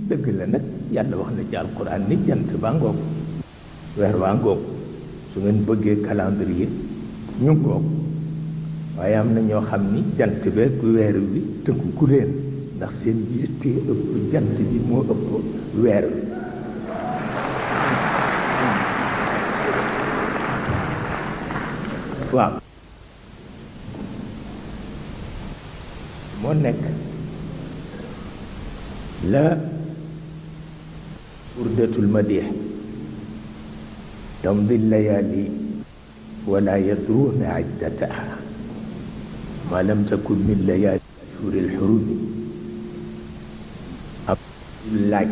dëgg la nag yàlla wax na ci alquran ni jant baa ngoog weer waa ngoog su ngeen bëggee calendrier ñu ngoog waaye am na ñoo xam ni jant beeg weer wi tënku ku leen ndax seen yitte ëpp jant bi moo ëpp weer wi waaw moo nekk la burdatul madih tamdi layali wala yadruuna iddataha ma lam takun min layali ashhuri alxurumi ab laaj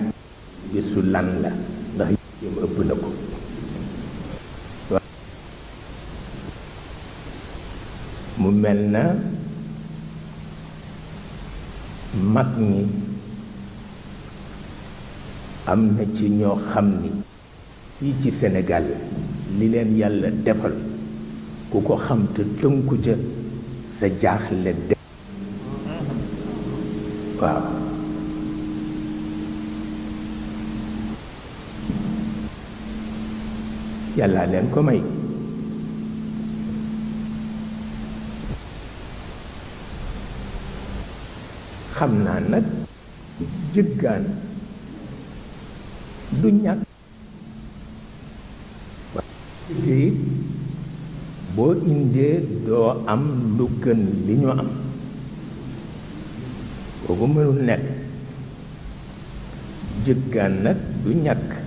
bisu lan la ndax yéem ëpp na ko mu mel na mag ñi am na ci ñoo xam ni fii ci Sénégal li leen yàlla defal ku ko xam te tënku ca sa jaaxle de waaw yàlla leen ko may xam naa nag jëggaan du ñàkk te it boo indee doo am lu gën li ñu am boobu mënul nekk jëggaan nag du ñàkk